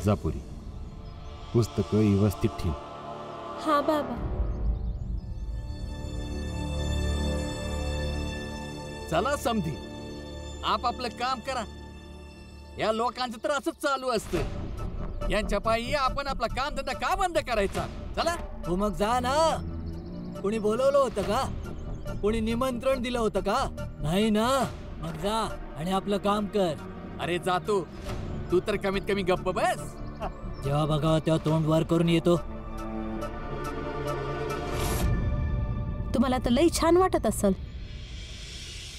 जापुरी पुस्तकं व्यवस्थित ठेव. हा बाबा. चला समधी, आपलं काम करा. या लोकांचं तर असंच चालू असतं. यांच्या पायी आपण आपला काम धंदा का बंद करायचा? चला. हो मग जा ना. कोणी बोलवलं होतं का? कोणी निमंत्रण दिलं होतं का? नाही ना. मग जा आणि आपलं काम कर. अरे जातो, तू तर कमीत कमी गप्प बस. जेव्हा बघा तेव्हा तोंड वर करून येतो. तुम्हाला तर लई छान वाटत असेल.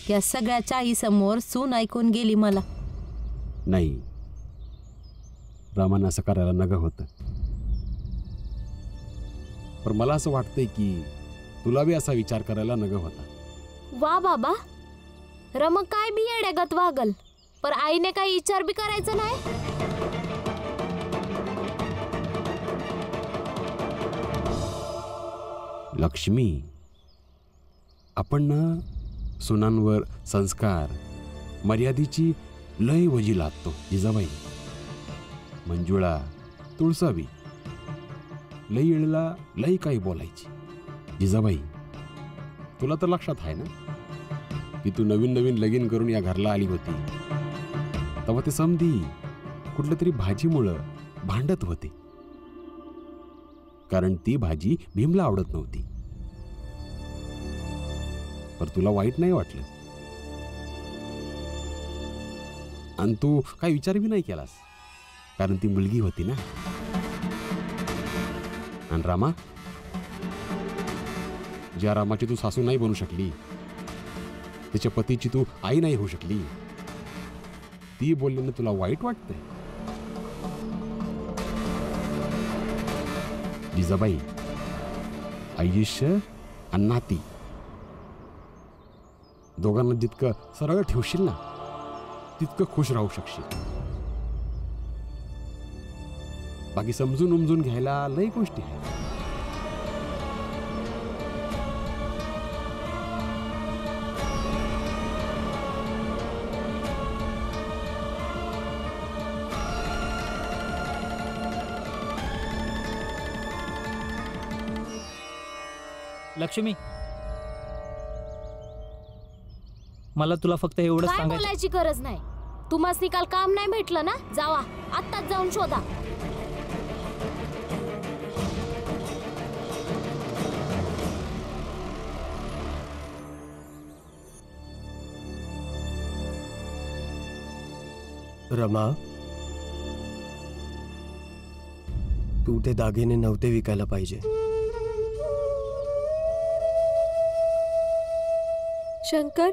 या सगळ्या चाई समोर सून ऐकून गेली मला. नाही, रामानं असं करायला नग होतं. पण मला असं वाटतंय की तुला बी असा विचार करायला नग होता. वा बाबा, रम काय बी येड्यागत वागल, पर आईने काही विचार बी करायचा नाही. लक्ष्मी, आपण ना सुनांवर संस्कार मर्यादेची लय वजी लागतो. जिजाबाई, मंजुळा, तुळसाबी लई वेळेला लई काही बोलायची. जिजाबाई, तुला तर लक्षात आहे ना की तू नवीन नवीन लगीन करून या घरला आली होती, तेव्हा ते समधी कुठल्या तरी भाजीमुळं भांडत होते, कारण ती भाजी भीमला आवडत नव्हती. पर तुला वाईट नाही वाटलं आणि तू काही विचार बी नाही केलास, कारण ती मुलगी होती ना. आणि रामा, ज्या रामाची तू सासू नाही बनू शकली, त्याच्या पतीची तू आई नाही होऊ शकली, ती बोलल्यानं तुला वाईट वाटतंय? जिजाबाई, आयुष्य आणि नाती दोघांना जितकं सरळ ठेवशील ना, तितकं खुश राहू शकशील. बाकी समजून उमजून घ्यायला लई गोष्टी आहेत. लक्ष्मी, मला तुला फक्त एवढंच काय सांगायचं. बोलायची गरज नाही. तुम्हाला काल काम नाही भेटलं ना, जावा आत्ताच जाऊन शोधा. रमा, तू ते दागिने नव्हते विकायला पाहिजे. शंकर,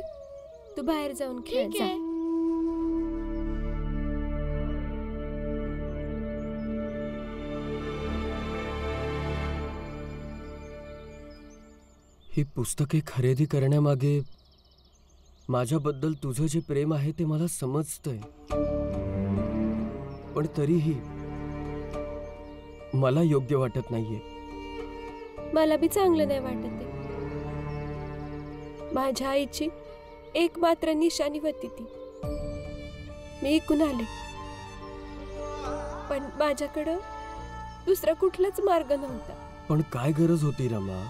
तू बाहेर जाऊन खेळ जा. ही पुस्तके खरेदी करण्यामागे माझ्याबद्दल तुझं जे प्रेम आहे ते मला समजतंय, पण तरीही मला योग्य वाटत नाहीये. मला बी चांगलं नाही वाटत आहे. माझ्या आईची एक मात्र निशाणी होती ती. मी ऐकून आले, पण माझ्याकडं दुसरा कुठलाच मार्ग नव्हता. पण काय गरज होती रमा?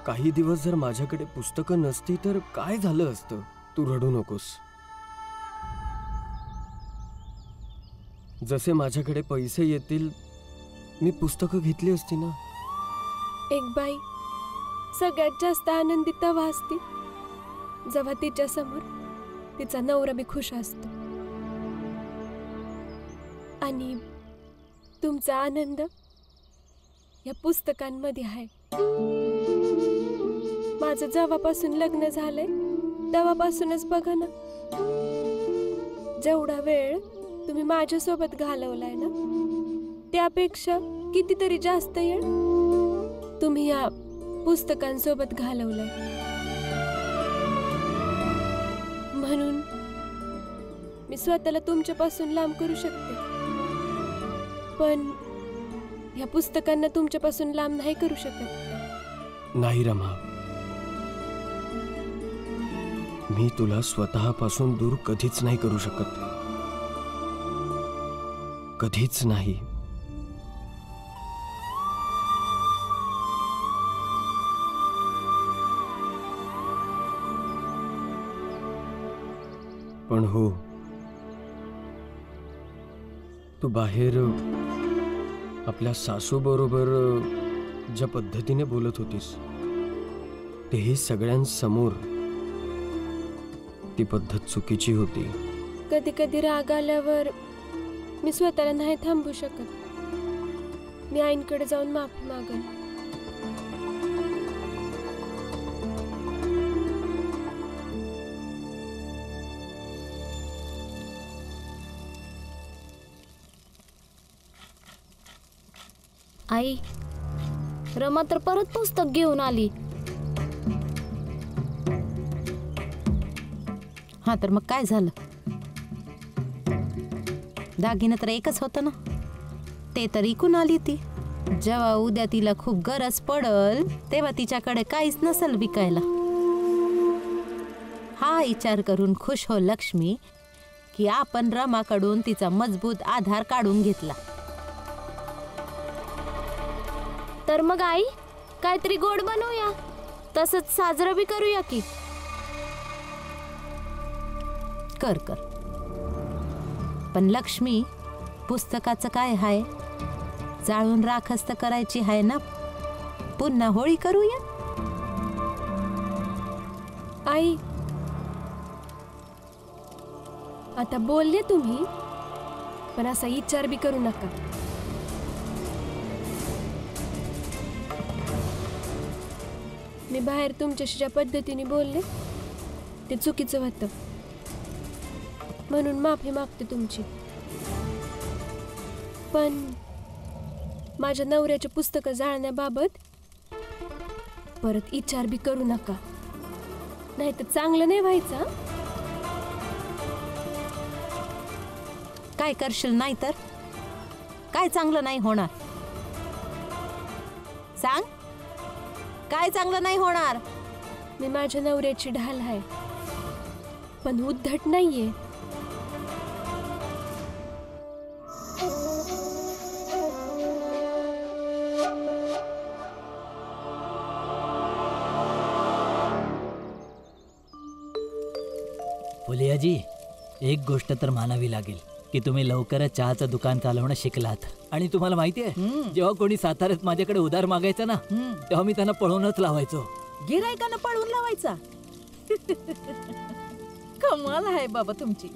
काही दिवस जर माझ्याकडे पुस्तकं नसती तर काय झालं असतं? तू रडू नकोस. जसे माझ्याकडे पैसे येतील मी पुस्तकं घेतली असती ना. एक बाई सगळ्यात जास्त आनंदी तेव्हा असते जेव्हा तिच्या समोर तिचा नवरा बी खुश असतो. आणि तुमचा आनंद या पुस्तकांमध्ये आहे. माझं जेव्हापासून लग्न झालंय तेव्हापासूनच बघा ना, जेवढा वेळ तुम्ही माझ्यासोबत घालवलाय ना, त्यापेक्षा कितीतरी जास्त वेळ तुम्ही या पुस्तकांसोबत घालवलाय. म्हणून मी स्वतःला तुमच्यापासून लांब करू शकते, पण या पुस्तकांना तुमच्यापासून लांब नाही करू शकत. नाही रमा, मी तुला स्वतःपासून दूर कधीच नाही करू शकत. कधीच नाही. पण हो, तू बाहेर आपल्या सासूबरोबर ज्या पद्धतीने बोलत होतीस तेही सगळ्यांसमोर ती पद्धत चुकीची होती. कधी कधी राग आल्यावर मी स्वतःला नाही थांबू शकत. मी आईंकडे जाऊन माफी मागेन. आई, रमा तर परत पुस्तक घेऊन आली. हा तर मग काय झालं? दागिनं तर एकच होतं ना, ते तर इकून आली ती. जेव्हा उद्या तिला खूप गरज पडल तेव्हा तिच्याकडे काहीच नसेल विकायला. हा विचार करून खुश हो लक्ष्मी की आपण रमाकडून तिचा मजबूत आधार काढून घेतला. तर मग आई, काहीतरी गोड बनवूया, तसंच साजरं बी करूया की. कर कर. पण लक्ष्मी, पुस्तकाचं काय हाय? जाळून राखस्त करायची हाय ना, पुन्हा होळी करूया. आई, आता बोलले तुम्ही, पण असा विचार बी करू नका. मी बाहेर तुमच्याशी ज्या पद्धतीने बोलले ते चुकीचं होतं, म्हणून माफी मागते तुमची. पण माझ्या नवऱ्याचे पुस्तकं जाळण्याबाबत परत विचार बी करू नका, नाही तर चांगलं नाही व्हायचं. काय करशील नाही तर? काय चांगलं नाही होणार? सांग, काय चांगलं नाही होणार? मी माझ्या नवऱ्याची ढाल आहे, पण उद्धट नाहीये. फुलियाजी, एक गोष्ट तर मानावी लागेल की तुम्ही लवकरच चहाचं दुकान चालवणं शिकलात. आणि तुम्हाला माहितीये, जेव्हा कोणी साताऱ्यात माझ्याकडे उधार मागायचं ना, तेव्हा मी त्यांना पळवूनच लावायचो. गिरायकांना पळवून लावायचा. कमाल आहे बाबा तुमची.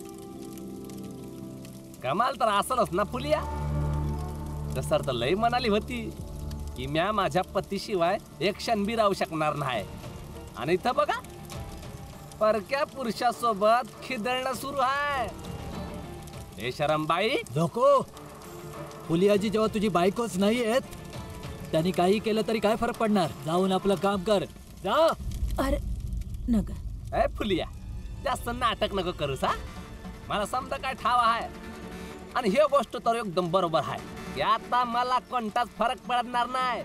कमाल तर असलच ना फुलिया. तसर तर लय म्हणाली होती की म्या माझ्या पतीशिवाय एक क्षण बी राहू शकणार नाही. आणि इथं बघा, परक्या पुरुषासोबत खिदळणं सुरू आहे. हे शरमबाई, जोको, फुलियाजी जेव्हा तुझी बायकोच नाही आहेत, त्यांनी काही केलं तरी काय फरक पडणार? जाऊन आपलं काम कर, जा. अरे नग, ए फुलिया, जास्त नाटक नको करूस हा. मला समजा काय ठाव आहे. आणि ही गोष्ट तर एकदम बरोबर आहे की आता मला कोणताच फरक पडणार नाही.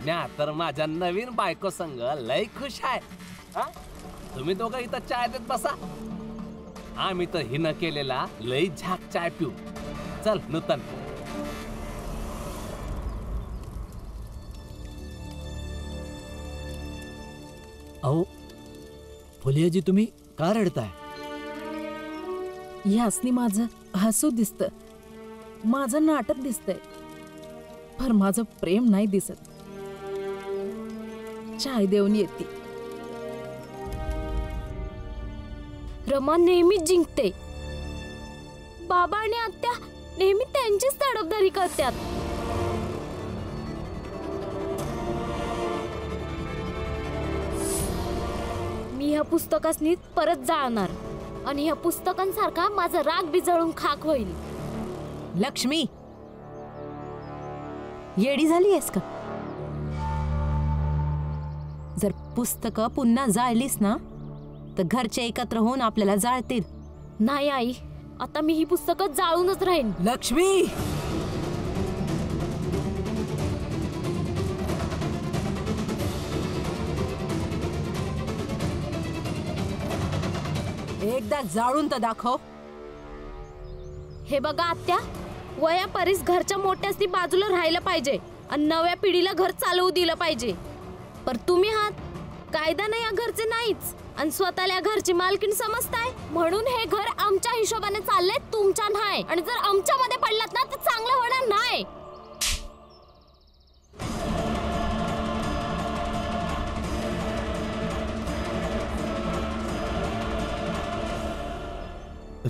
म्या तर माझ्या नवीन बायको संग लय खुश आहे. हा, तुम्ही दोघं इथं चाय देत बसा. आम्ही तर हिनं केलेला लय झाक चाय पिऊ. चल नूतन. अहो फुलियाजी, तुम्ही का रडताय? ह्यासनी माझं हसू दिसतं, माझं नाटक दिसतंय, पर माझं प्रेम नाही दिसत. चाय देऊन येते. रमा नेहमीच जिंकते. बाबा आणि आत्या नेहमी त्यांचीच तडफदारी करतात. मी ह्या पुस्तकासनी परत जाळणार आणि ह्या पुस्तकांसारखा माझा राग बी जळून खाक होईल. लक्ष्मी, येडी झाली आहेस का? जर पुस्तकं पुन्हा जाळलीस ना तर घरचे एकत्र होऊन आपल्याला जाळतील. नाही आई, आता मी ही पुस्तकं जाळूनच राहीन. लक्ष्मी, एकदा जाळून तर दाखव. हे बघा आत्या, वयापरीस घरच्या मोठ्यासनी बाजूला राहायला पाहिजे आणि नव्या पिढीला घर चालवू दिलं पाहिजे. पर तुम्ही आहात कायदा नाही या घरचे नाहीच आणि स्वतःला या घरची मालकीण समजताय. म्हणून हे घर आमच्या हिशोबाने चाललंय, तुमच्या नाही. आणि जर आमच्या मध्ये पडलात ना तर चांगलं होणार नाही.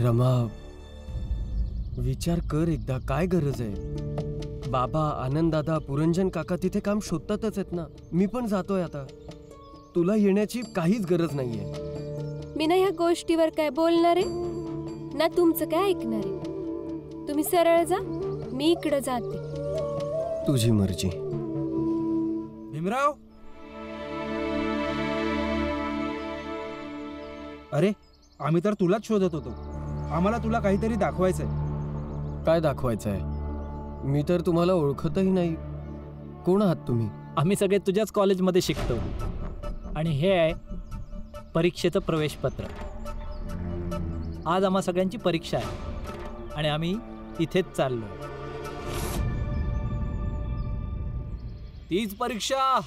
रमा, विचार कर एकदा, काय गरज आहे? बाबा, आनंद दादा, पुरंजन काका तिथे काम शोधतातच आहेत ना. मी पण जातोय आता. तुला येण्याची काहीच गरज नाहीये. मी ना ह्या गोष्टीवर काय बोलणार आहे ना तुमचं काय ऐकणार आहे. तुम्ही सरळ जा, मी इकडे जाते. तुझी मर्जी. भीमराव, अरे आम्ही तर तुलाच शोधत होतो. आम्हाला तुला काहीतरी दाखवायचंय. काय दाखवायचंय? मी तर तुम्हाला ओळखतही नाही. कोण आहात तुम्ही? आम्ही सगळे तुझ्याच कॉलेजमध्ये शिकतो आणि हे आहे परीक्षेचं प्रवेशपत्र. आज आम्हा सगळ्यांची परीक्षा आहे आणि आम्ही इथेच चाललो. तीच परीक्षा.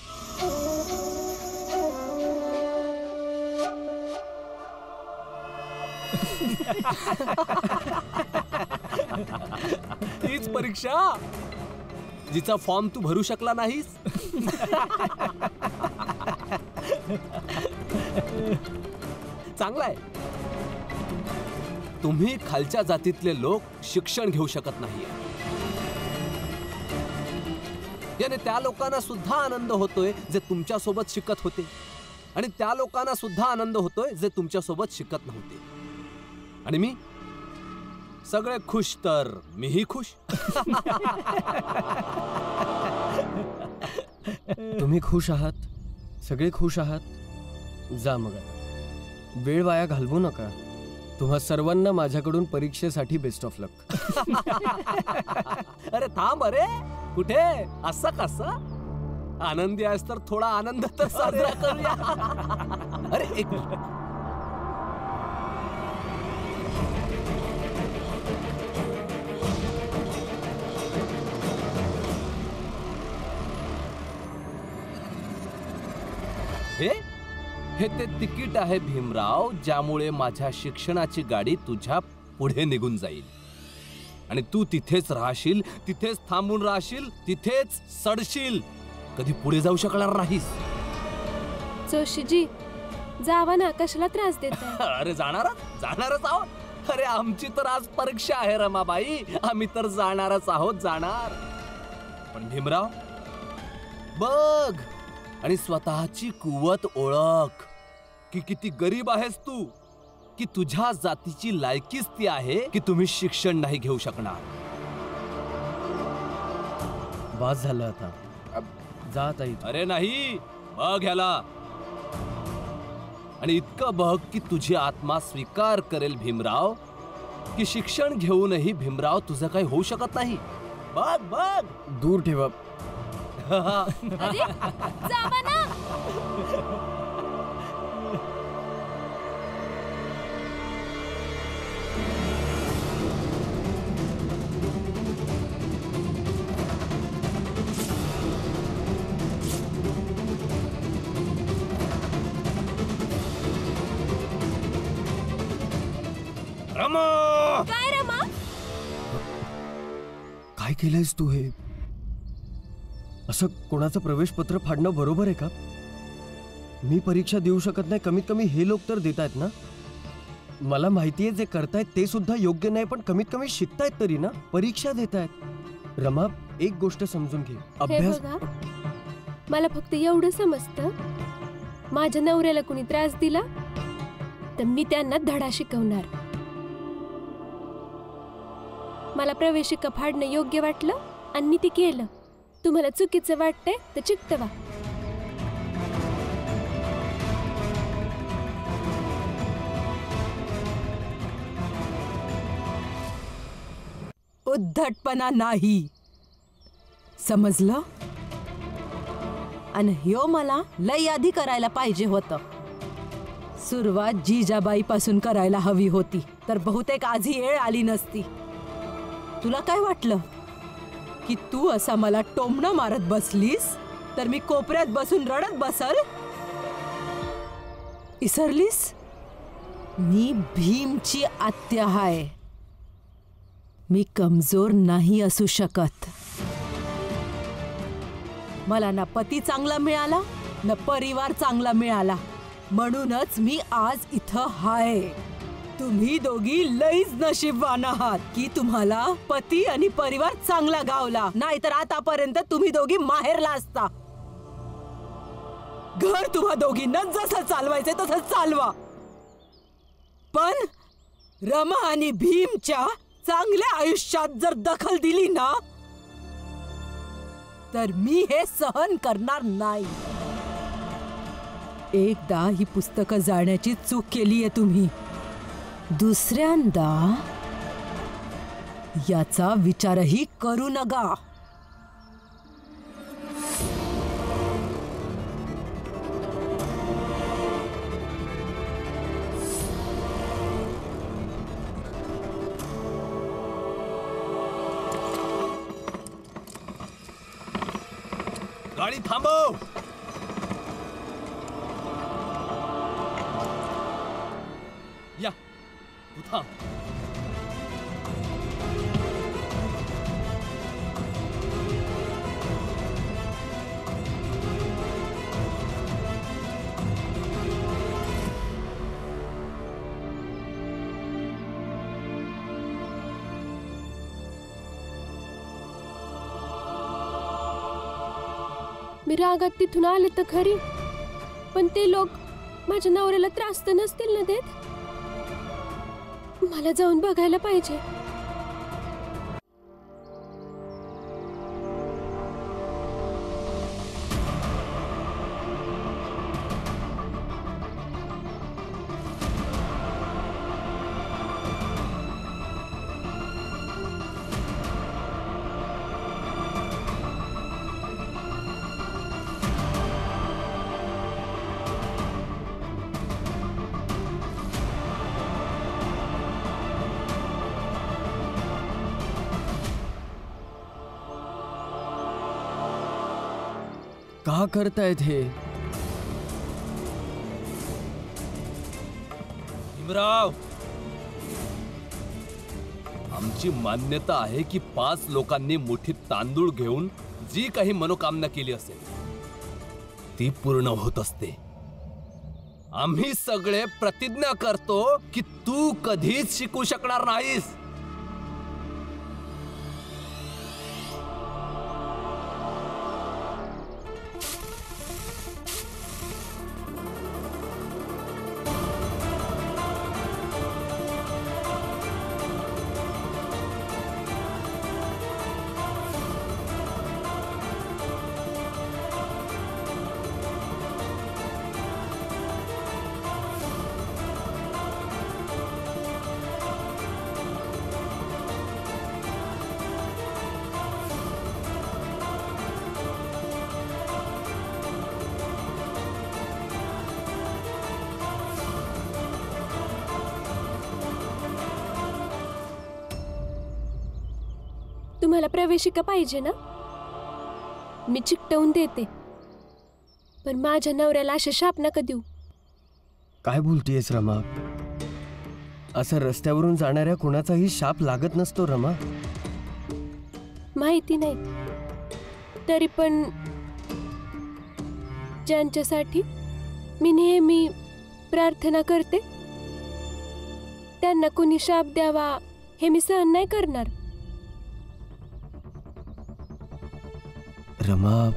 तीच परीक्षा जिचा फॉर्म तू भरू शकला नाहीस. चांगलाय. तुम्ही खालच्या जातीतले लोक शिक्षण घेऊ शकत नाही याने त्या लोकांना सुद्धा आनंद होतोय जे तुमच्या सोबत शिकत होते आणि त्या लोकांना सुद्धा आनंद होतोय जे तुमच्या सोबत शिकत नव्हते. आणि मी सगळे खुश तर मीही खुश. तुम्ही खुश आहात, सगळे खुश आहात. जा मग आता. वेळ वाया घालवू नका. तुम्हा सर्वांना माझ्याकडून परीक्षेसाठी बेस्ट ऑफ लक. अरे थांब, अरे कुठे असं कसं? आनंदी आहेस तर थोडा आनंद तर साजरा करूया. अरे एक मिनिट. हे ते तिकीट आहे भीमराव, ज्यामुळे माझ्या शिक्षणाची गाडी तुझ्या पुढे निघून जाईल आणि तू तिथेच राहशील, तिथेच थांबून राहशील, तिथेच सडशील. कधी पुढे जाऊ शकणार नाहीस. जोशीजी, जावा ना, कशाला त्रास देताय? अरे जाणारच आहोत. अरे आमची तर आज परीक्षा आहे रमाबाई. आम्ही तर जाणारच आहोत, जाणार. पण भीमराव बघ आणि स्वतःची कुवत ओळख की किती गरीब आहेस तू, की तुझ्या जातीची लायकीच ती आहे की तुम्ही शिक्षण नाही घेऊ शकणार. वास झालं आता. जात आहे. अरे नाही, बघ ह्याला. आणि इतकं बघ की तुझी आत्मा स्वीकार करेल भीमराव की शिक्षण घेऊनही भीमराव तुझं काही होऊ शकत नाही. बघ बघ. दूर ठेवा. अरे, जावा ना. रमा, काय रमा? काय केलंयस तू हे? असं कोणाचं प्रवेशपत्र फाडणं बरोबर आहे का? मी परीक्षा देऊ शकत नाही, कमीत कमी हे लोक तर देत आहेत ना. मला माहितीये जे करतायत ते सुद्धा योग्य नाही, पण कमीत कमी शिकतायत तरी ना, परीक्षा देत आहेत. रमा, एक गोष्ट समजून घे. हे अभ्यास. बघा, मला फक्त एवढं समजतं, माझ्या नवऱ्याला कुणी त्रास दिला तर मी त्यांना धडा शिकवणार. मला प्रवेशिका फाडणं योग्य वाटलं आणि मी ते केलं. तुम्हाला चुकीचं वाटतंय तर चिकटवा. उद्धटपणा नाही, समजलं? आणि ह्यो मला लय आधी करायला पाहिजे होतं. सुरुवात जिजाबाई पासून करायला हवी होती, तर बहुतेक आजही येळ आली नसती. तुला काय वाटलं की तू असा मला टोमणं मारत बसलीस तर मी कोपऱ्यात बसून रडत बसल? इसरलीस? मी भीमची आत्या आहे. मी कमजोर नाही असू शकत. मला ना पती चांगला मिळाला ना परिवार चांगला मिळाला, म्हणूनच मी आज इथं हाय. तुम्ही दोघी लईच नशीबवान आहात की तुम्हाला पती आणि परिवार चांगला गावला, नाहीतर आतापर्यंत तुम्ही दोघी माहेरला असता. घर तुम्हा दोघींना जसं चालवायचं तसं चालवा, पण रमा आणि भीमच्या चांगल्या आयुष्यात जर दखल दिली ना तर मी हे सहन करणार नाही. एकदा ही पुस्तकं जाण्याची चूक केलीये तुम्ही, दुसऱ्यांदा याचा विचारही करू नका. गाडी थांबव. या तू थांब. मी रागात तिथून आले तर खरी, पण ते लोक माझ्या नवऱ्याला त्रास तर नसतील ना देत? मला जाऊन बघायला पाहिजे. का करतायत हे? भीमराव, आमची मान्यता आहे की 5 लोकांनी मुठीत तांदूळ घेऊन जी काही मनोकामना केली असेल ती पूर्ण होत असते. आम्ही सगळे प्रतिज्ञा करतो की तू कधीच शिकू शकणार नाहीस. तुम्हाला प्रवेशिका पाहिजे ना? मी चिकटवून देते, पण माझ्या नवऱ्याला असे शाप नका देऊ. काय बोलतीयस रमा? असं रस्त्यावरून जाणाऱ्या कुणाचाही शाप लागत नसतो रमा. माहिती नाही, तरी पण ज्यांच्यासाठी मी नेहमी प्रार्थना करते त्यांना कोणी शाप द्यावा हे मी सहन नाही करणार. रमा,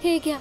हे घ्या.